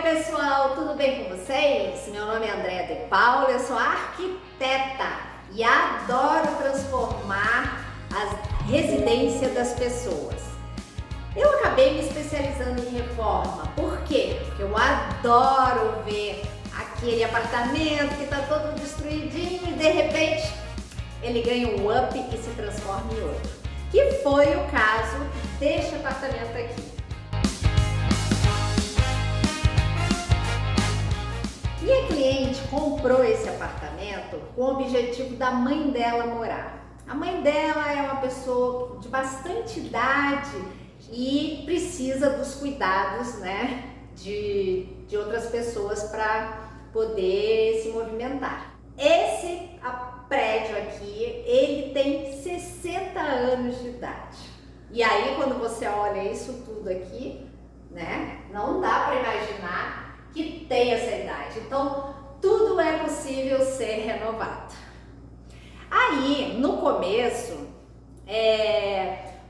pessoal, tudo bem com vocês? Meu nome é Andréa de Paula, eu sou arquiteta e adoro transformar a residência das pessoas. Eu acabei me especializando em reforma. Por quê? Porque eu adoro ver aquele apartamento que está todo destruidinho e de repente ele ganha um up e se transforma em outro. Que foi o caso deste apartamento aqui. Minha cliente comprou esse apartamento com o objetivo da mãe dela morar. A mãe dela é uma pessoa de bastante idade e precisa dos cuidados, né, de outras pessoas para poder se movimentar. Esse prédio aqui, ele tem 60 anos de idade. E aí, quando você olha isso tudo aqui, né, não dá para imaginar que tem essa idade. Então, tudo é possível ser renovado. Aí, no começo,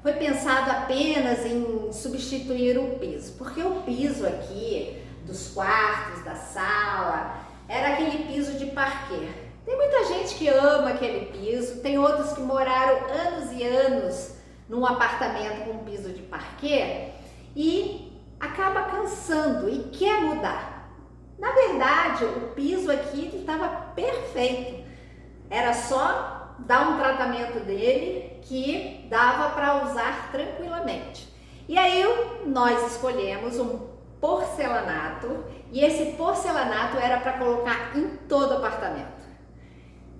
foi pensado apenas em substituir o piso, porque o piso aqui dos quartos, da sala, era aquele piso de parquet. Tem muita gente que ama aquele piso, tem outros que moraram anos e anos num apartamento com piso de parquet e acaba cansando e quer mudar. Na verdade, o piso aqui estava perfeito. Era só dar um tratamento dele que dava para usar tranquilamente. E aí nós escolhemos um porcelanato e esse porcelanato era para colocar em todo o apartamento.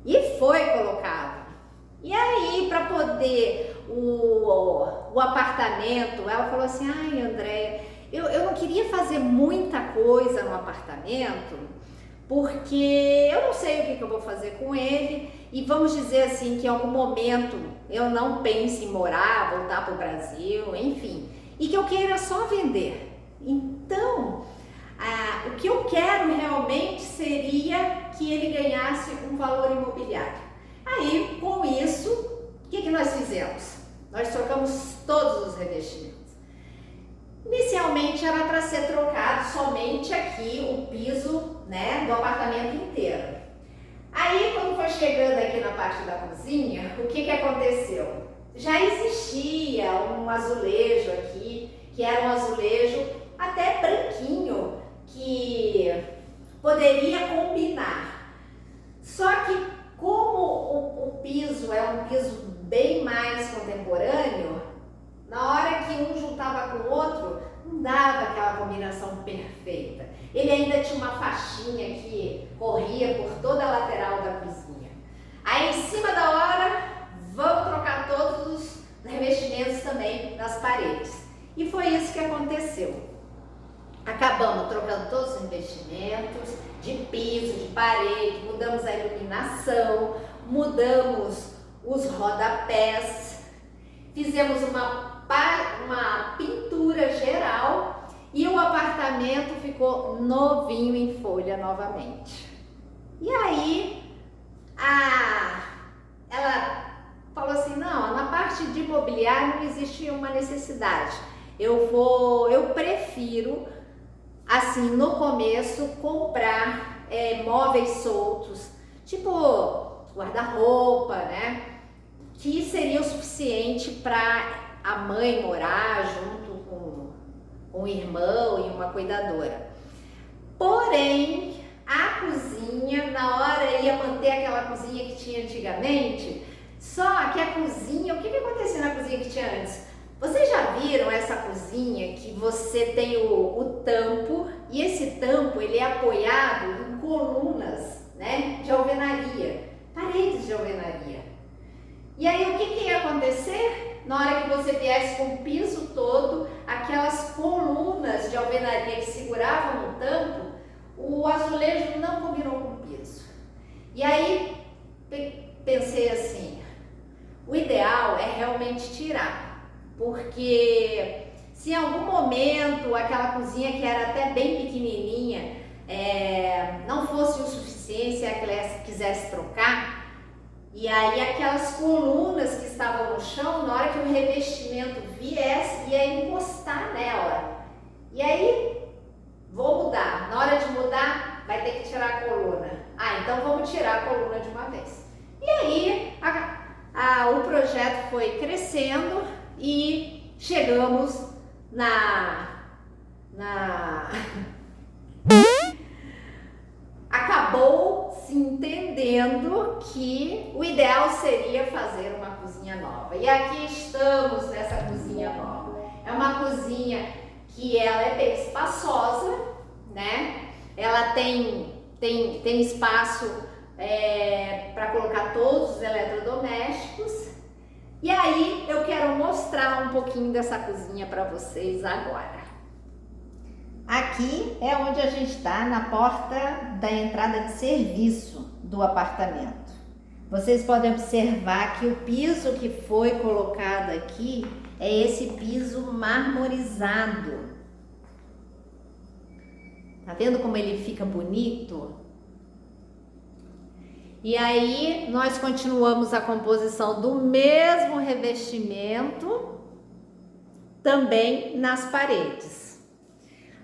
E foi colocado. E aí, para poder o apartamento, ela falou assim: ai, Andréa, eu não queria fazer muita coisa no apartamento, porque eu não sei o que eu vou fazer com ele, e vamos dizer assim, que em algum momento eu não pense em morar, voltar para o Brasil, enfim, e que eu queira só vender. Então, o que eu quero realmente seria que ele ganhasse um valor imobiliário. Aí, com isso, o que nós fizemos? Nós trocamos todos os revestimentos. Inicialmente era para ser trocado somente aqui o piso, né, do apartamento inteiro. Aí, quando foi chegando aqui na parte da cozinha, o que aconteceu? Já existia um azulejo aqui, que era um azulejo até branquinho, que poderia combinar. Só que como o piso é um piso bem mais contemporâneo, na hora que um juntava com o outro, não dava aquela combinação perfeita. Ele ainda tinha uma faixinha que corria por toda a lateral da cozinha. Aí, em cima da hora, vamos trocar todos os revestimentos também nas paredes. E foi isso que aconteceu. Acabamos trocando todos os revestimentos de piso, de parede, mudamos a iluminação, mudamos os rodapés, fizemos uma pintura geral e o apartamento ficou novinho em folha novamente. E aí ela falou assim: não, na parte de mobiliário não existe uma necessidade. Eu prefiro, assim, no começo, comprar móveis soltos, tipo guarda-roupa, né? Que seria o suficiente para a mãe morar junto com o irmão e uma cuidadora. Porém, a cozinha, na hora ia manter aquela cozinha que tinha antigamente, só que a cozinha, o que acontecia na cozinha que tinha antes? Vocês já viram essa cozinha que você tem o tampo, e esse tampo ele é apoiado em colunas, né, de alvenaria, paredes de alvenaria. E aí o que ia acontecer? Na hora que você viesse com o piso todo, aquelas colunas de alvenaria que seguravam o tampo, o azulejo não combinou com o piso. E aí pensei assim, o ideal é realmente tirar, porque se em algum momento aquela cozinha que era até bem pequenininha não fosse o suficiente, se ela quisesse trocar, e aí aquelas colunas que estavam no chão, na hora que o revestimento viesse, ia encostar nela. E aí, vou mudar. Pode mudar? Vai ter que tirar a coluna. Ah, então vamos tirar a coluna de uma vez. E aí o projeto foi crescendo e chegamos acabou se entendendo que o ideal seria fazer uma cozinha nova. E aqui estamos nessa cozinha nova. É uma cozinha que ela é bem espaçosa, né? Ela tem espaço para colocar todos os eletrodomésticos. E aí eu quero mostrar um pouquinho dessa cozinha para vocês agora. Aqui é onde a gente está, na porta da entrada de serviço do apartamento. Vocês podem observar que o piso que foi colocado aqui é esse piso marmorizado. Tá vendo como ele fica bonito? E aí nós continuamos a composição do mesmo revestimento também nas paredes.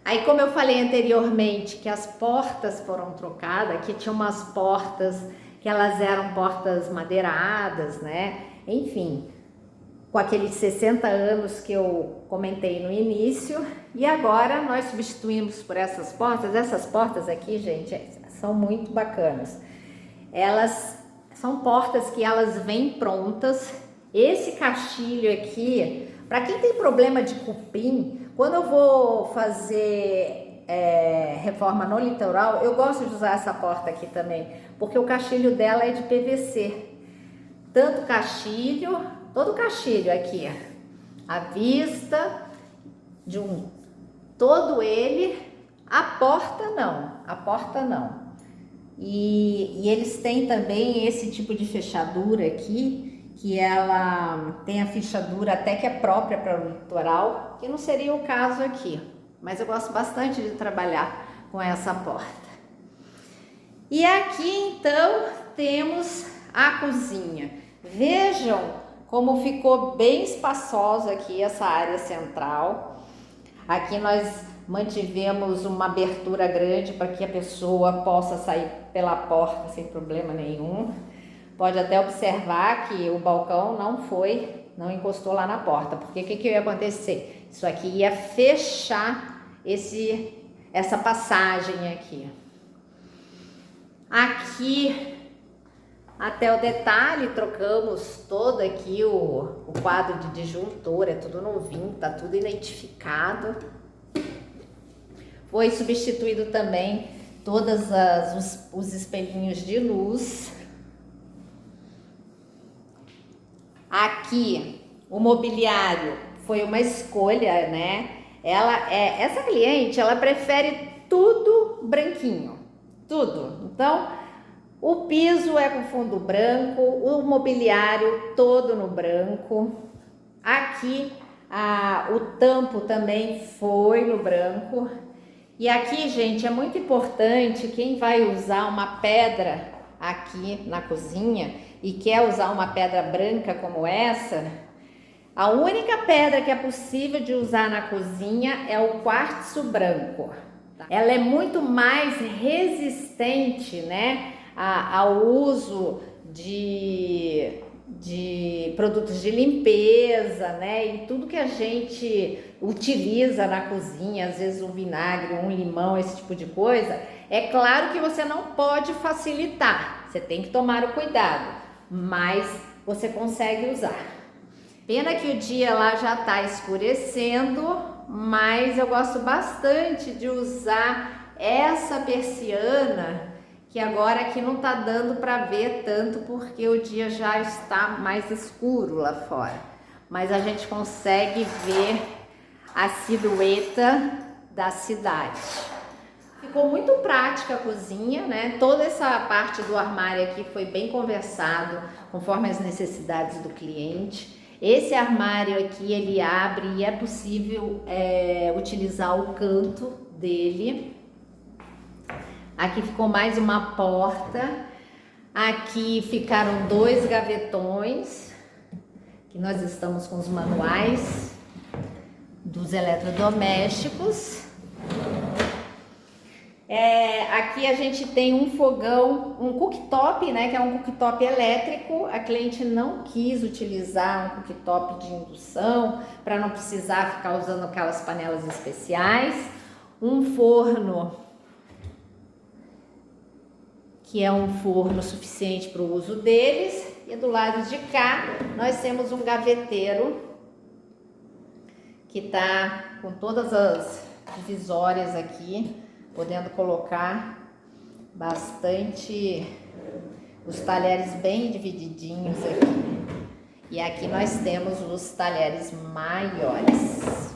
Aí, como eu falei anteriormente que as portas foram trocadas, aqui tinha umas portas que elas eram portas madeiradas, né? Enfim, com aqueles 60 anos que eu comentei no início. E agora nós substituímos por essas portas. Essas portas aqui, gente, são muito bacanas. Elas são portas que elas vêm prontas. Esse caixilho aqui, para quem tem problema de cupim, quando eu vou fazer reforma no litoral, eu gosto de usar essa porta aqui também, porque o caixilho dela é de PVC. Tanto caixilho, todo o caixilho aqui, a vista de todo ele, a porta não. E eles têm também esse tipo de fechadura aqui, que ela tem a fechadura até que é própria para o litoral, que não seria o caso aqui, mas eu gosto bastante de trabalhar com essa porta. E aqui então temos a cozinha. Vejam como ficou bem espaçosa aqui essa área central. Aqui nós mantivemos uma abertura grande para que a pessoa possa sair pela porta sem problema nenhum. Pode até observar que o balcão não encostou lá na porta, porque o que ia acontecer? Isso aqui ia fechar essa passagem aqui. Aqui, até o detalhe, trocamos todo aqui o quadro de disjuntor, é tudo novinho, tá tudo identificado. Foi substituído também todos os espelhinhos de luz. Aqui, o mobiliário foi uma escolha, né? Essa cliente, ela prefere tudo branquinho, tudo. Então, o piso é com fundo branco, o mobiliário todo no branco. Aqui, o tampo também foi no branco. E aqui, gente, é muito importante, quem vai usar uma pedra aqui na cozinha e quer usar uma pedra branca como essa, a única pedra que é possível de usar na cozinha é o quartzo branco. Ela é muito mais resistente, né, ao uso de produtos de limpeza, né, e tudo que a gente utiliza na cozinha, às vezes um vinagre, um limão, esse tipo de coisa. É claro que você não pode facilitar, você tem que tomar o cuidado, mas você consegue usar. Pena que o dia lá já está escurecendo, mas eu gosto bastante de usar essa persiana, que agora aqui não tá dando para ver tanto porque o dia já está mais escuro lá fora, mas a gente consegue ver a silhueta da cidade. Ficou muito prática a cozinha, né? Toda essa parte do armário aqui foi bem conversado conforme as necessidades do cliente. Esse armário aqui ele abre e é possível utilizar o canto dele. Aqui ficou mais uma porta. Aqui ficaram 2 gavetões, que nós estamos com os manuais dos eletrodomésticos. Aqui a gente tem um fogão, um cooktop, né, que é um cooktop elétrico. A cliente não quis utilizar um cooktop de indução para não precisar ficar usando aquelas panelas especiais. Um forno, que é um forno suficiente para o uso deles. E do lado de cá nós temos um gaveteiro que tá com todas as divisórias aqui, podendo colocar bastante, os talheres bem divididinhos aqui. E aqui nós temos os talheres maiores.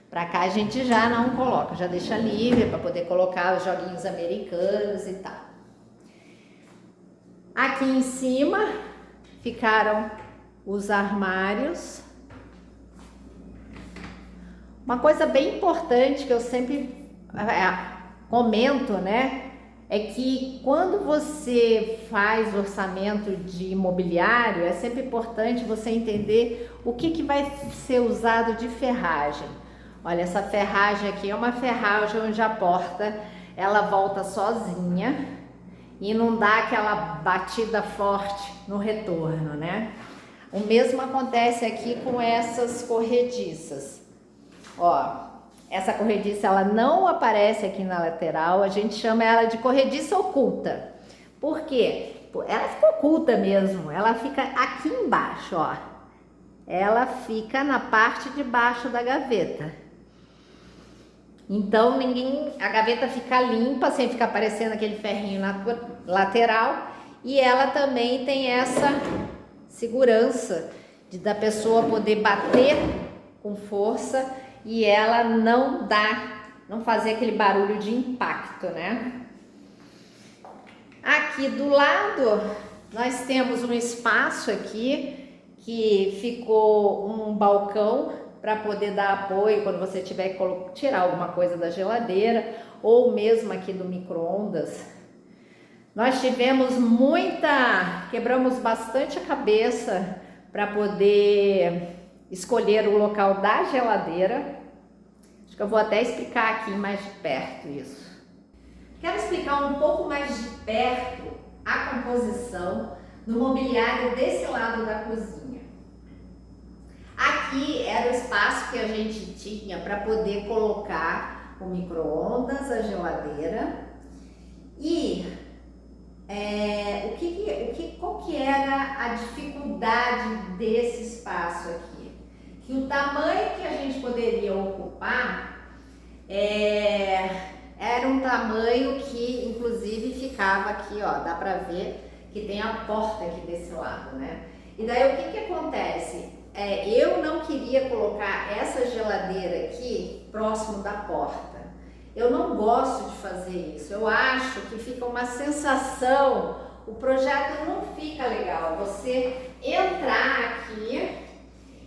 Pra cá a gente já não coloca, já deixa livre para poder colocar os joguinhos americanos e tal. Aqui em cima ficaram os armários. Uma coisa bem importante que eu sempre comento, né, é que quando você faz orçamento de imobiliário, é sempre importante você entender o que vai ser usado de ferragem. Olha, essa ferragem aqui é uma ferragem onde a porta ela volta sozinha e não dá aquela batida forte no retorno, né? O mesmo acontece aqui com essas corrediças. Ó, essa corrediça ela não aparece aqui na lateral, a gente chama ela de corrediça oculta. Por quê? Ela fica oculta mesmo, ela fica aqui embaixo, ó. Ela fica na parte de baixo da gaveta. Então a gaveta fica limpa, sem ficar aparecendo aquele ferrinho na lateral. E ela também tem essa segurança da pessoa poder bater com força e ela não fazer aquele barulho de impacto, né? Aqui do lado nós temos um espaço aqui que ficou um balcão para poder dar apoio quando você tiver que tirar alguma coisa da geladeira ou mesmo aqui do micro-ondas. Nós quebramos bastante a cabeça para poder escolher o local da geladeira. Acho que eu vou até explicar aqui mais de perto isso. Quero explicar um pouco mais de perto a composição do mobiliário desse lado da cozinha. Aqui era o espaço que a gente tinha para poder colocar o micro-ondas, a geladeira e qual que era a dificuldade desse espaço aqui? Que o tamanho que a gente poderia ocupar era um tamanho que inclusive ficava aqui, ó, dá pra ver que tem a porta aqui desse lado, né? E daí o que acontece? Eu não queria colocar essa geladeira aqui próximo da porta. Eu não gosto de fazer isso, eu acho que fica uma sensação, o projeto não fica legal, você entrar aqui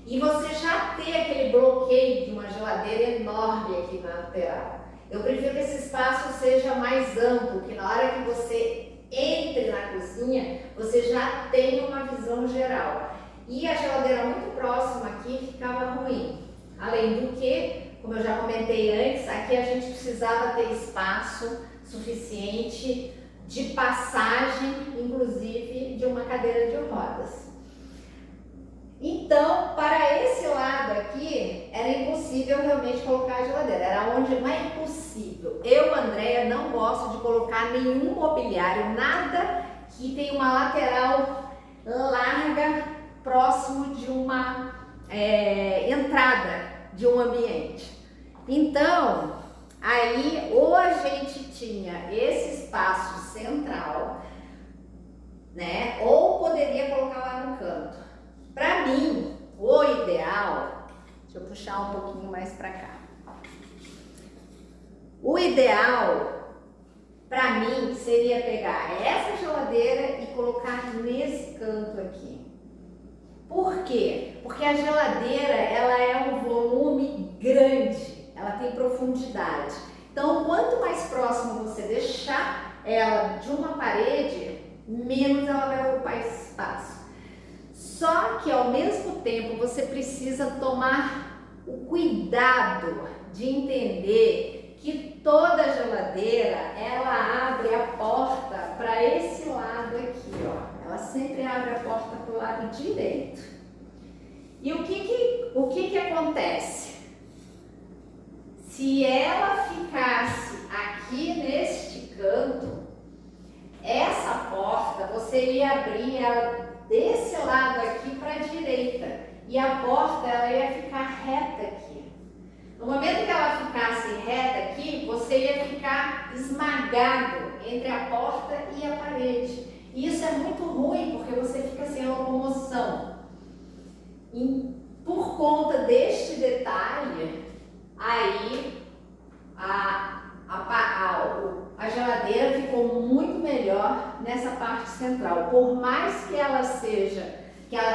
e você já ter aquele bloqueio de uma geladeira enorme aqui na lateral. Eu prefiro que esse espaço seja mais amplo, que na hora que você entre na cozinha, você já tenha uma visão geral. E a geladeira muito próxima aqui ficava ruim. Além do que, como eu já comentei antes, aqui a gente precisava ter espaço suficiente de passagem, inclusive de uma cadeira de rodas. Então, para esse lado aqui, era impossível realmente colocar a geladeira, era onde não é impossível. Eu, Andréia, não gosto de colocar nenhum mobiliário, nada que tenha uma lateral larga, próximo de uma entrada de um ambiente. Então, aí ou a gente tinha esse espaço central, né? Ou poderia colocar lá no canto. Para mim, o ideal, deixa eu puxar um pouquinho mais para cá. O ideal para mim seria pegar essa geladeira e colocar nesse canto aqui. Por quê? Porque a geladeira, ela é um volume grande, ela tem profundidade. Então, quanto mais próximo você deixar ela de uma parede, menos ela vai ocupar esse espaço. Só que ao mesmo tempo você precisa tomar o cuidado de entender que toda geladeira, ela abre a porta para esse lado aqui, ó. Ela sempre abre a porta para o lado direito. E o que acontece? Se ela ficasse aqui neste canto, essa porta você ia abrir ela desse lado aqui para a direita e a porta ela ia ficar reta aqui. No momento que ela ficasse reta aqui, você ia ficar esmagado entre a porta e a parede. E isso é muito ruim porque você fica sem locomoção. E por conta deste detalhe, aí a geladeira ficou muito melhor nessa parte central. Por mais que ela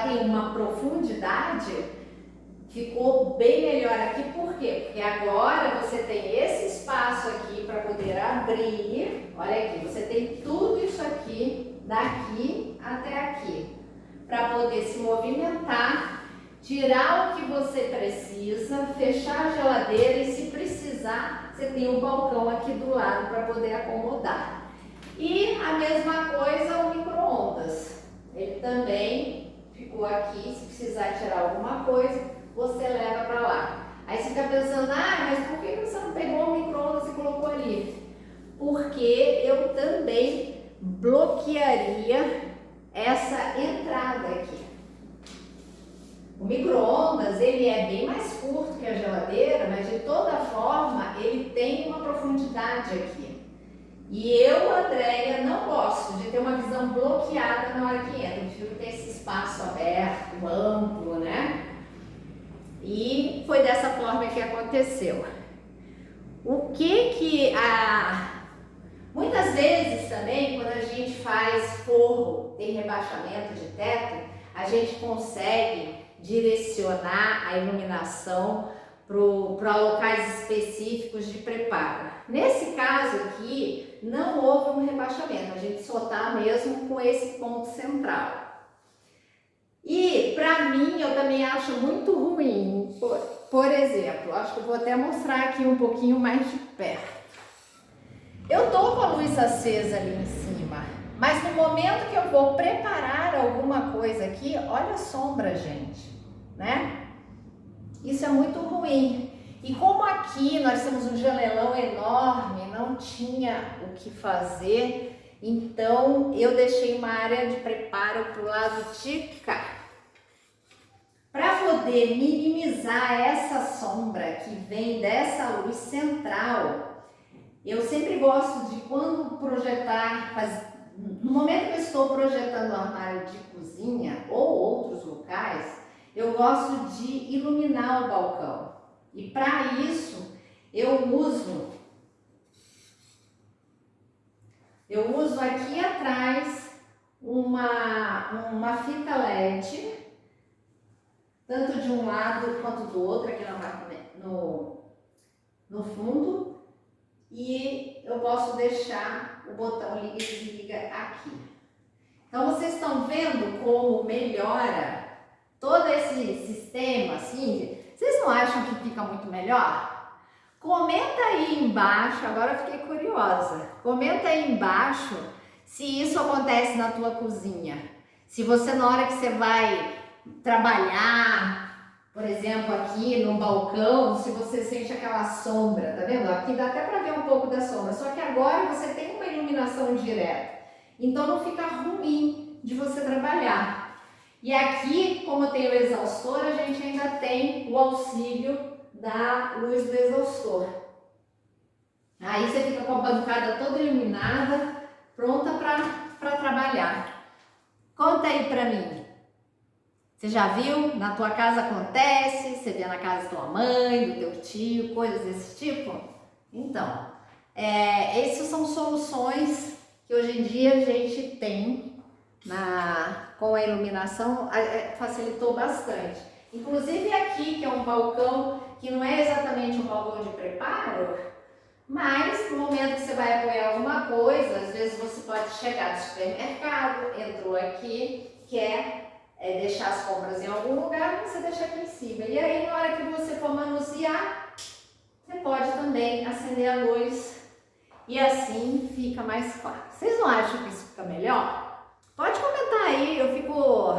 tenha uma profundidade, ficou bem melhor aqui. Por quê? Porque agora você tem esse espaço aqui para poder abrir. Olha aqui, você tem tudo isso aqui, daqui até aqui, para poder se movimentar, tirar o que você precisa, fechar a geladeira e, se precisar, você tem um balcão aqui do lado para poder acomodar. E a mesma coisa o micro-ondas. Ele também ficou aqui, se precisar tirar alguma coisa, você leva para lá. Aí você fica pensando, mas por que você não pegou o micro-ondas e colocou ali? Porque eu também bloquearia essa entrada aqui. O micro-ondas, ele é bem mais curto que a geladeira, mas de toda forma ele tem uma profundidade aqui. E eu, Andréia, não gosto de ter uma visão bloqueada na hora que entra. Eu prefiro ter esse espaço aberto, amplo, né? E foi dessa forma que aconteceu. Muitas vezes também, quando a gente faz forro, tem rebaixamento de teto, a gente consegue direcionar a iluminação para locais específicos de preparo. Nesse caso aqui, não houve um rebaixamento, a gente só está mesmo com esse ponto central. E para mim, eu também acho muito ruim, por exemplo, acho que eu vou até mostrar aqui um pouquinho mais de perto. Eu tô com a luz acesa ali em cima, mas no momento que eu vou preparar alguma coisa aqui, olha a sombra, gente, né? Isso é muito ruim. E como aqui nós temos um janelão enorme, não tinha o que fazer, então eu deixei uma área de preparo para o lado de cá. Para poder minimizar essa sombra que vem dessa luz central, eu sempre gosto de, quando projetar, no momento que eu estou projetando o armário de cozinha ou outros locais, eu gosto de iluminar o balcão. E para isso, eu uso aqui atrás uma fita LED, tanto de um lado quanto do outro, aqui no fundo. E eu posso deixar o botão liga e desliga aqui. Então vocês estão vendo como melhora todo esse sistema, assim? Vocês não acham que fica muito melhor? Comenta aí embaixo, agora eu fiquei curiosa. Comenta aí embaixo se isso acontece na tua cozinha. Se você, na hora que você vai trabalhar, por exemplo, aqui no balcão, se você sente aquela sombra, tá vendo? Aqui dá até para ver um pouco da sombra, só que agora você tem uma iluminação direta, então não fica ruim de você trabalhar. E aqui, como tem o exaustor, a gente ainda tem o auxílio da luz do exaustor. Aí você fica com a bancada toda iluminada, pronta para trabalhar. Conta aí para mim. Você já viu? Na tua casa acontece? Você vê na casa da tua mãe, do teu tio, coisas desse tipo? Então, essas são soluções que hoje em dia a gente tem com a iluminação, facilitou bastante. Inclusive aqui, que é um balcão que não é exatamente um balcão de preparo, mas no momento que você vai apoiar alguma coisa, às vezes você pode chegar do supermercado, entrou aqui, quer deixar as compras em algum lugar, você deixa aqui em cima. E aí, na hora que você for manusear, você pode também acender a luz e assim fica mais claro. Vocês não acham que isso fica melhor? Pode comentar aí, eu fico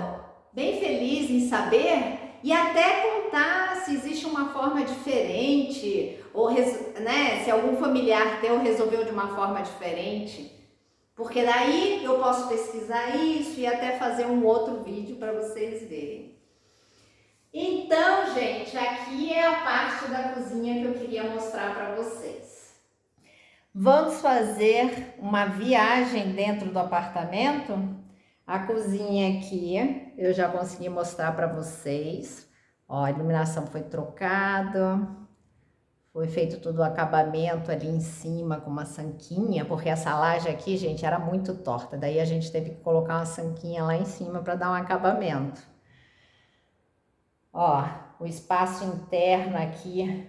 bem feliz em saber e até contar se existe uma forma diferente ou né, se algum familiar teu resolveu de uma forma diferente. Porque daí eu posso pesquisar isso e até fazer um outro vídeo para vocês verem. Então, gente, aqui é a parte da cozinha que eu queria mostrar para vocês. Vamos fazer uma viagem dentro do apartamento. A cozinha aqui eu já consegui mostrar para vocês. Ó, a iluminação foi trocada. Foi feito todo o acabamento ali em cima com uma sanquinha, porque essa laje aqui, gente, era muito torta. Daí a gente teve que colocar uma sanquinha lá em cima para dar um acabamento. Ó, o espaço interno aqui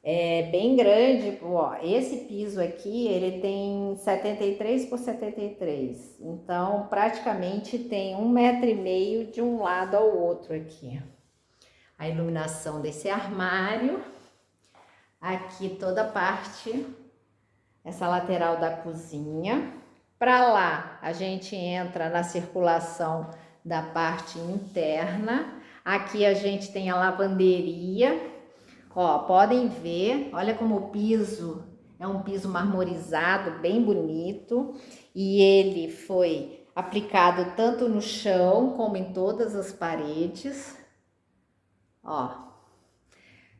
é bem grande. Ó, esse piso aqui, ele tem 73 por 73. Então, praticamente tem 1,5 metro de um lado ao outro aqui. A iluminação desse armário. Aqui toda a parte, essa lateral da cozinha. Para lá, a gente entra na circulação da parte interna. Aqui a gente tem a lavanderia. Ó, podem ver, olha como o piso é um piso marmorizado, bem bonito. E ele foi aplicado tanto no chão como em todas as paredes. Ó.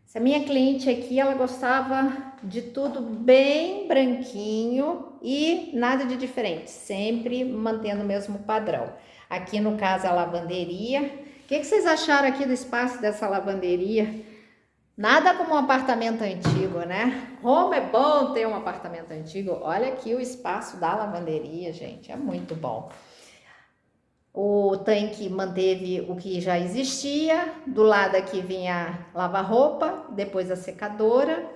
Essa minha cliente aqui, ela gostava de tudo bem branquinho e nada de diferente, sempre mantendo o mesmo padrão. Aqui no caso a lavanderia. O que vocês acharam aqui do espaço dessa lavanderia? Nada como um apartamento antigo, né? Como é bom ter um apartamento antigo. Olha aqui o espaço da lavanderia, gente, é muito bom. O tanque manteve o que já existia, do lado aqui vinha lava-roupa, depois a secadora.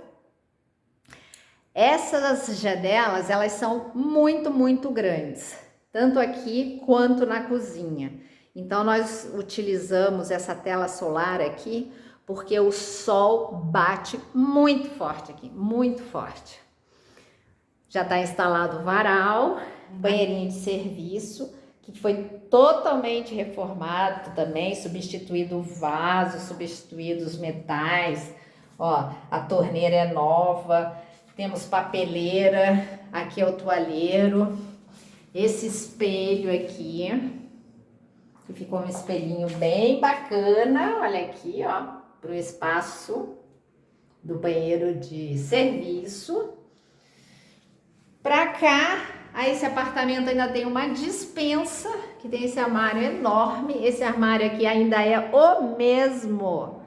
Essas janelas, elas são muito grandes, tanto aqui quanto na cozinha. Então, nós utilizamos essa tela solar aqui, porque o sol bate muito forte aqui, muito forte. Já está instalado o varal, banheirinho de serviço, que foi totalmente reformado também, substituído o vaso, substituído os metais. Ó, a torneira é nova, temos papeleira, aqui é o toalheiro, esse espelho aqui, que ficou um espelhinho bem bacana, olha aqui, ó, para o espaço do banheiro de serviço. Pra cá, esse apartamento ainda tem uma despensa, que tem esse armário enorme. Esse armário aqui ainda é o mesmo,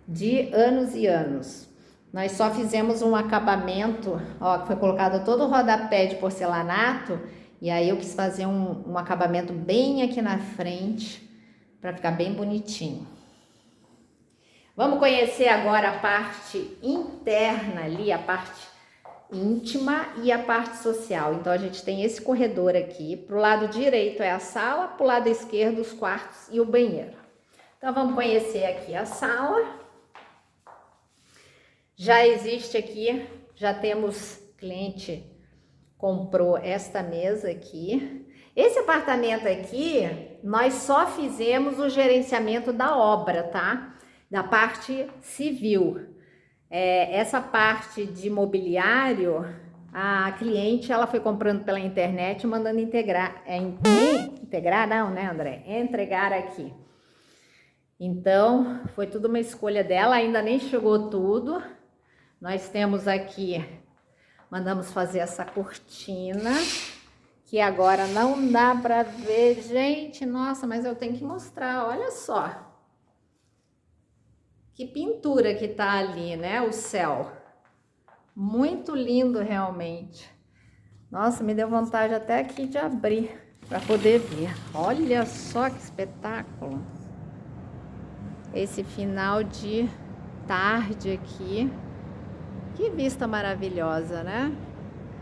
de anos e anos. Nós só fizemos um acabamento, ó, que foi colocado todo o rodapé de porcelanato, e aí eu quis fazer um acabamento bem aqui na frente, para ficar bem bonitinho. Vamos conhecer agora a parte interna ali, a parte íntima e a parte social. Então a gente tem esse corredor aqui, pro lado direito é a sala, pro lado esquerdo os quartos e o banheiro. Então vamos conhecer aqui a sala. Já existe aqui, já temos cliente comprou esta mesa aqui. Esse apartamento aqui, nós só fizemos o gerenciamento da obra, tá? Da parte civil. Essa parte de mobiliário, a cliente ela foi comprando pela internet, mandando integrar, integrar não, né, André? Entregar aqui. Então, foi tudo uma escolha dela, ainda nem chegou tudo. Nós temos aqui, mandamos fazer essa cortina, que agora não dá para ver, gente, nossa, mas eu tenho que mostrar, olha só. Que pintura que tá ali, né? O céu. Muito lindo, realmente. Nossa, me deu vontade até aqui de abrir para poder ver. Olha só que espetáculo. Esse final de tarde aqui. Que vista maravilhosa, né?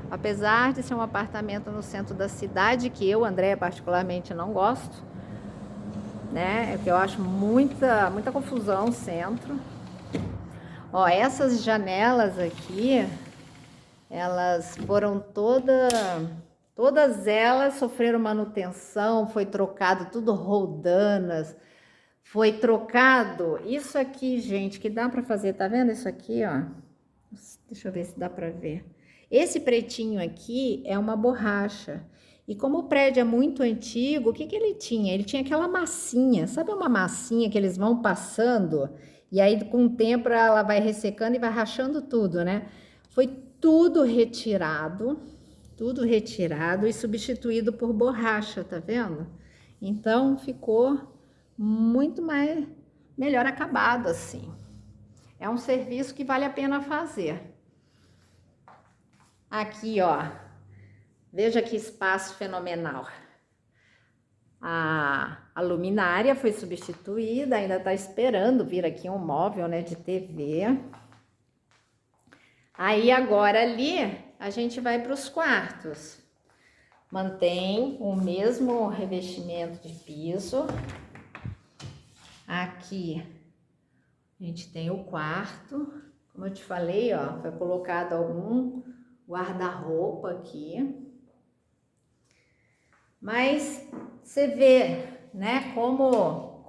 Apesar de ser um apartamento no centro da cidade, que eu, André, particularmente não gosto, né? É que eu acho muita confusão no centro. Ó, essas janelas aqui, Elas foram todas elas sofreram manutenção, foi trocado tudo roldanas, foi trocado isso aqui, gente, que dá para fazer, tá vendo isso aqui, ó? Deixa eu ver se dá para ver. Esse pretinho aqui é uma borracha. E como o prédio é muito antigo, o que que ele tinha? Ele tinha aquela massinha, sabe uma massinha que eles vão passando e aí com o tempo ela vai ressecando e vai rachando tudo, né? Foi tudo retirado e substituído por borracha, tá vendo? Então ficou muito melhor acabado assim. É um serviço que vale a pena fazer. Aqui, ó, veja que espaço fenomenal. A luminária foi substituída, ainda tá esperando vir aqui um móvel, né, de TV. Aí agora ali a gente vai para os quartos. Mantém o mesmo revestimento de piso. Aqui a gente tem o quarto. Como eu te falei, ó, foi colocado algum guarda-roupa aqui. Mas você vê, né, como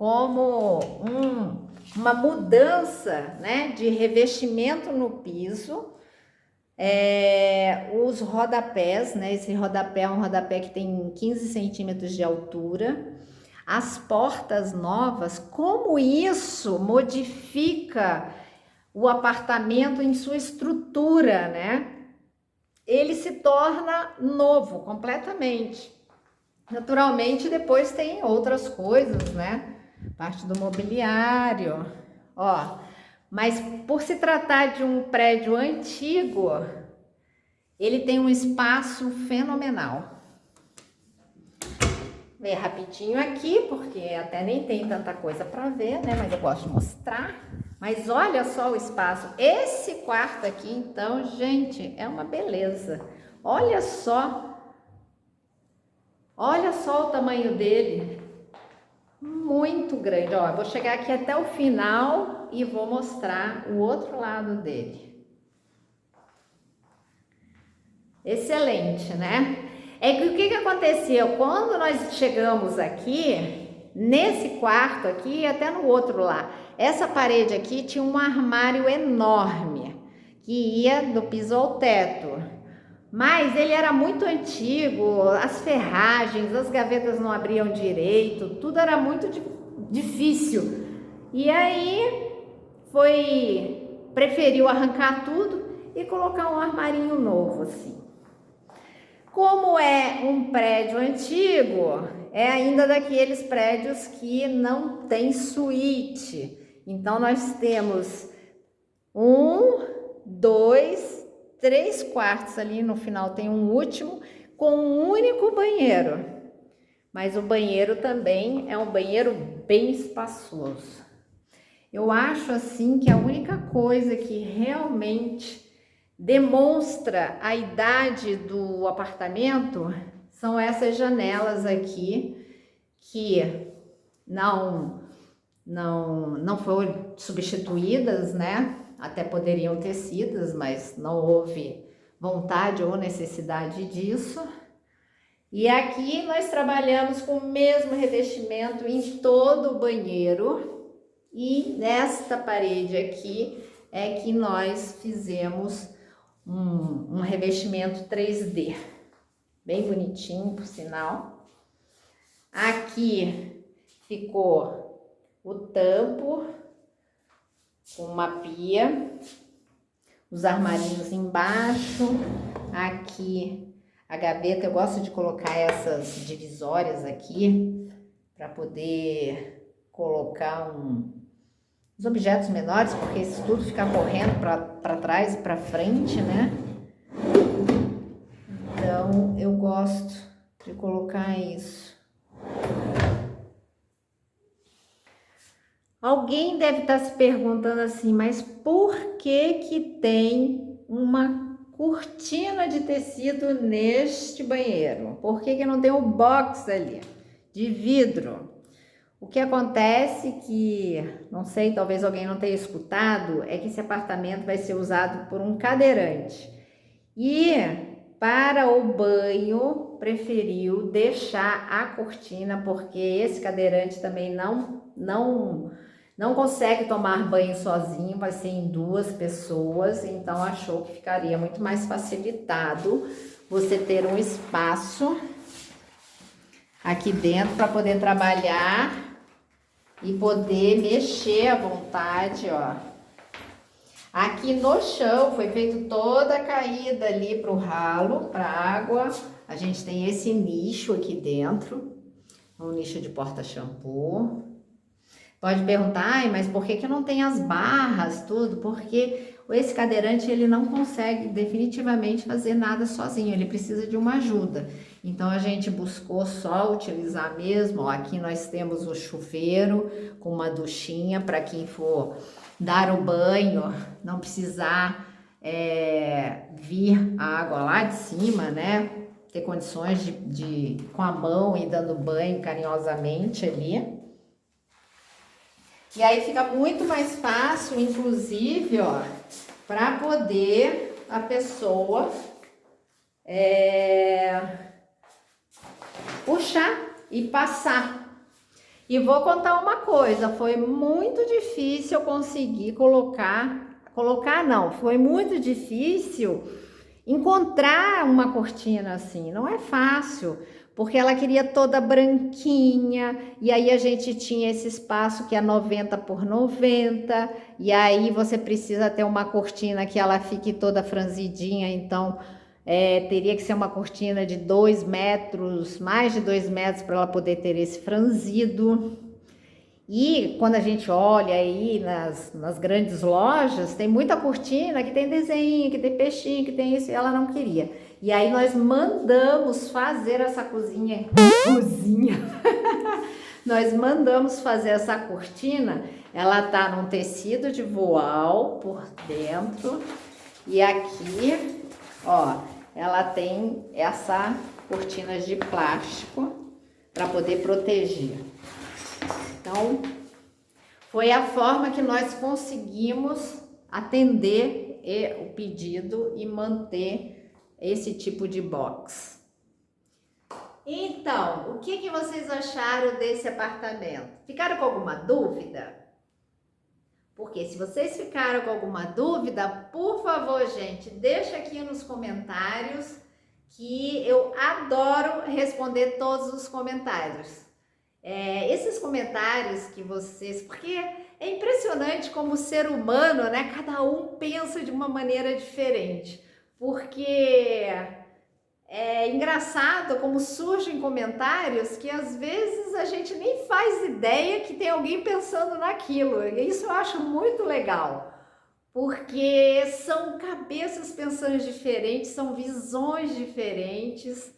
uma mudança, né, de revestimento no piso. Os rodapés, né, esse rodapé é um rodapé que tem 15 centímetros de altura. As portas novas, como isso modifica o apartamento em sua estrutura, né? Ele se torna novo completamente. Naturalmente, depois tem outras coisas, né? Parte do mobiliário, ó. Mas por se tratar de um prédio antigo, ele tem um espaço fenomenal. Vem rapidinho aqui, porque até nem tem tanta coisa para ver, né? Mas eu gosto de mostrar. Mas olha só o espaço. Esse quarto aqui, então, gente, é uma beleza. Olha só o tamanho dele. Muito grande. Ó, eu vou chegar aqui até o final e vou mostrar o outro lado dele. Excelente, né? É que o que aconteceu? Quando nós chegamos aqui, nesse quarto aqui, até no outro lá, essa parede aqui tinha um armário enorme, que ia do piso ao teto. Mas ele era muito antigo, as ferragens, as gavetas não abriam direito, tudo era muito difícil. E aí preferiu arrancar tudo e colocar um armarinho novo assim. Como é um prédio antigo, é ainda daqueles prédios que não tem suíte. Então nós temos 3 quartos ali, no final tem um último com um único banheiro. Mas o banheiro também é um banheiro bem espaçoso. Eu acho assim que a única coisa que realmente demonstra a idade do apartamento são essas janelas aqui que não foram substituídas, né? Até poderiam ter sido, mas não houve vontade ou necessidade disso. E aqui nós trabalhamos com o mesmo revestimento em todo o banheiro. E nesta parede aqui é que nós fizemos um revestimento 3D. Bem bonitinho, por sinal. Aqui ficou o tampo com uma pia, os armarinhos embaixo, aqui a gaveta. Eu gosto de colocar essas divisórias aqui para poder colocar os objetos menores, porque isso tudo fica correndo para trás e para frente, né? Então eu gosto de colocar isso. Alguém deve estar se perguntando assim, mas por que tem uma cortina de tecido neste banheiro? Por que não tem um box ali de vidro? O que acontece que, não sei, talvez alguém não tenha escutado, é que esse apartamento vai ser usado por um cadeirante. E para o banho, preferiu deixar a cortina, porque esse cadeirante também não consegue tomar banho sozinho, vai ser em 2 pessoas, então achou que ficaria muito mais facilitado você ter um espaço aqui dentro para poder trabalhar e poder mexer à vontade, ó. Aqui no chão foi feito toda a caída ali para o ralo, para água. A gente tem esse nicho aqui dentro, um nicho de porta-shampoo. Pode perguntar, ai, mas por que não tem as barras, tudo? Porque esse cadeirante, ele não consegue definitivamente fazer nada sozinho, ele precisa de uma ajuda. Então, a gente buscou só utilizar mesmo, ó, aqui nós temos o chuveiro com uma duchinha para quem for dar o banho, não precisar vir a água lá de cima, né? Ter condições de com a mão e dando banho carinhosamente ali. E aí fica muito mais fácil, inclusive, ó, para poder a pessoa puxar e passar. E vou contar uma coisa, foi muito difícil eu conseguir foi muito difícil encontrar uma cortina assim, não é fácil, porque ela queria toda branquinha, e aí a gente tinha esse espaço que é 90 por 90, e aí você precisa ter uma cortina que ela fique toda franzidinha, então teria que ser uma cortina de 2 metros, mais de 2 metros, para ela poder ter esse franzido. E quando a gente olha aí nas grandes lojas, tem muita cortina que tem desenho, que tem peixinho, que tem isso, e ela não queria. E aí nós mandamos fazer essa cozinha, nós mandamos fazer essa cortina, ela tá num tecido de voal por dentro, e aqui, ó, ela tem essa cortina de plástico para poder proteger. Então, foi a forma que nós conseguimos atender o pedido e manter esse tipo de box. Então, o que vocês acharam desse apartamento? Ficaram com alguma dúvida? Porque se vocês ficaram com alguma dúvida, por favor, gente, deixa aqui nos comentários que eu adoro responder todos os comentários. Esses comentários que vocês... Porque é impressionante como o ser humano, né? Cada um pensa de uma maneira diferente. Porque é engraçado como surgem comentários que às vezes a gente nem faz ideia que tem alguém pensando naquilo. E isso eu acho muito legal. Porque são cabeças pensando diferentes, são visões diferentes.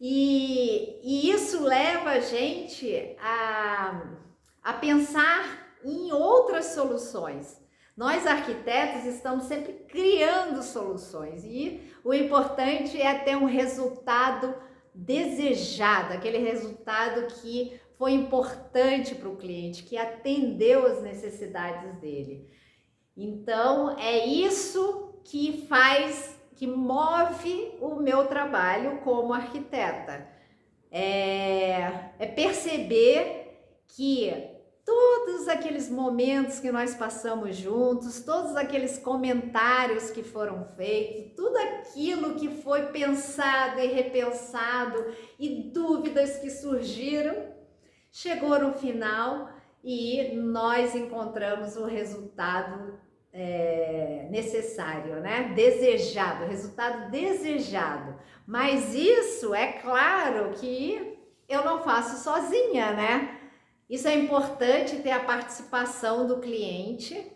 E isso leva a gente a pensar em outras soluções. Nós arquitetos estamos sempre criando soluções e o importante é ter um resultado desejado, aquele resultado que foi importante para o cliente, que atendeu as necessidades dele. Então é isso que move o meu trabalho como arquiteta. É perceber que todos aqueles momentos que nós passamos juntos, todos aqueles comentários que foram feitos, tudo aquilo que foi pensado e repensado e dúvidas que surgiram, chegou no final e nós encontramos o resultado necessário, né? Desejado, resultado desejado. Mas isso é claro que eu não faço sozinha, né? Isso é importante ter a participação do cliente,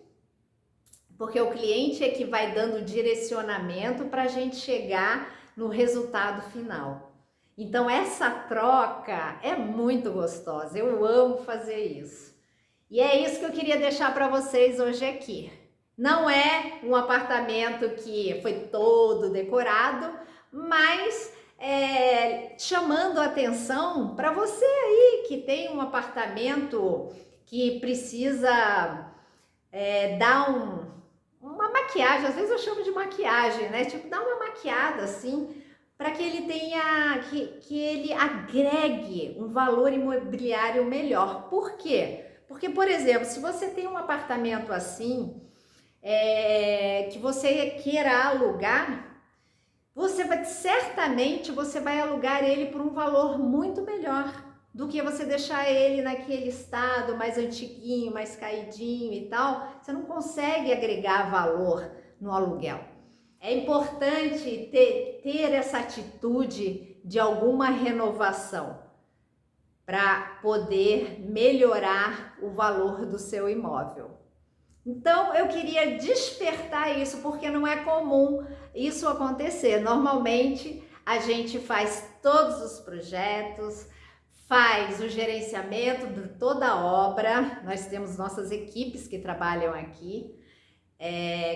porque o cliente é que vai dando direcionamento para a gente chegar no resultado final. Então essa troca é muito gostosa, eu amo fazer isso. E é isso que eu queria deixar para vocês hoje aqui. Não é um apartamento que foi todo decorado, mas chamando a atenção para você aí que tem um apartamento que precisa dar uma uma maquiagem, às vezes eu chamo de maquiagem, né? Tipo, dá uma maquiada assim, para que ele tenha, que ele agregue um valor imobiliário melhor. Por quê? Porque, por exemplo, se você tem um apartamento assim, que você queira alugar, certamente você vai alugar ele por um valor muito melhor do que você deixar ele naquele estado mais antiguinho, mais caidinho e tal. Você não consegue agregar valor no aluguel. É importante ter essa atitude de alguma renovação para poder melhorar o valor do seu imóvel. Então, eu queria despertar isso, porque não é comum isso acontecer. Normalmente, a gente faz todos os projetos, faz o gerenciamento de toda a obra. Nós temos nossas equipes que trabalham aqui,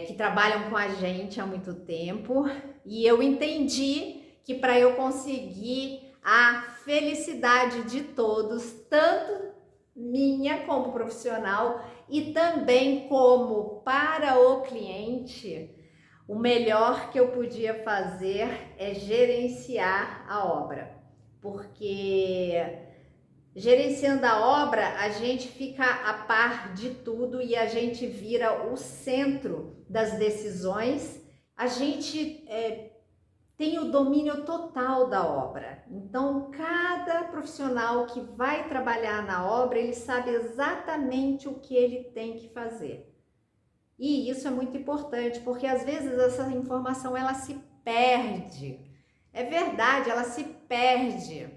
que trabalham com a gente há muito tempo. E eu entendi que para eu conseguir a felicidade de todos, tanto minha como profissional e também como para o cliente, o melhor que eu podia fazer é gerenciar a obra, porque gerenciando a obra a gente fica a par de tudo e a gente vira o centro das decisões, a gente tem o domínio total da obra. Então, cada profissional que vai trabalhar na obra, ele sabe exatamente o que ele tem que fazer. E isso é muito importante, porque às vezes essa informação ela se perde. É verdade, ela se perde.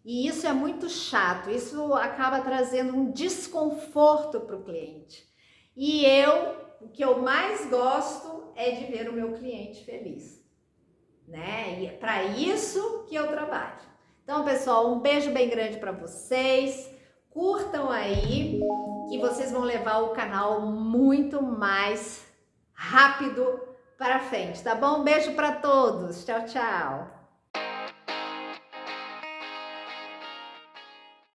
E isso é muito chato, isso acaba trazendo um desconforto para o cliente. E o que eu mais gosto é de ver o meu cliente feliz, né? E é para isso que eu trabalho. Então, pessoal, um beijo bem grande para vocês. Curtam aí, que vocês vão levar o canal muito mais rápido para frente, tá bom? Um beijo para todos. Tchau, tchau.